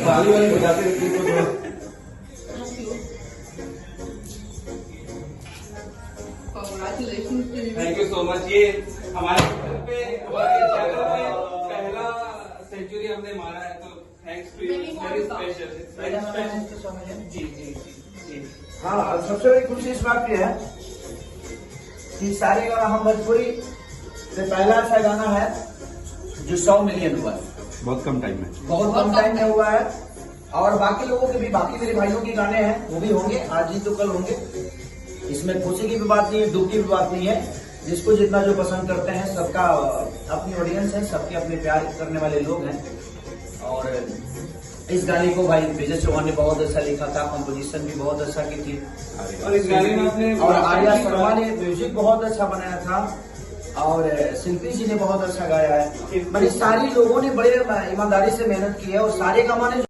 वाली बजाते रहती है। Thank you so much. ये हमारे चैनल पे पहला सेंचुरी हमने मारा है, तो thanks to you, very special. जी जी जी। हाँ, सबसे बड़ी खुशी इस बात की है कि सारे गाना हम भोजपुरी से पहला ऐसा गाना है जो 100 मिलियन हुआ है। बहुत कम टाइम में, बहुत कम टाइम में हुआ है। और बाकी लोगों के भी, बाकी मेरे भाइयों के गाने हैं वो भी होंगे, आज ही तो कल होंगे। इसमें खुशी की भी बात नहीं है, दुख की भी बात नहीं है। जिसको जितना जो पसंद करते हैं, सबका अपनी ऑडियंस है, सबके अपने प्यार करने वाले लोग हैं। और इस गाने को भाई विजय चौहान ने बहुत अच्छा लिखा था, कंपोजिशन भी बहुत अच्छा की थी। और इस गाने में आपने और आर्या शर्मा ने म्यूजिक बहुत अच्छा बनाया था और शिल्पी जी ने बहुत अच्छा गाया है। मतलब सारी लोगों ने बड़े ईमानदारी से मेहनत की है और सारे गाने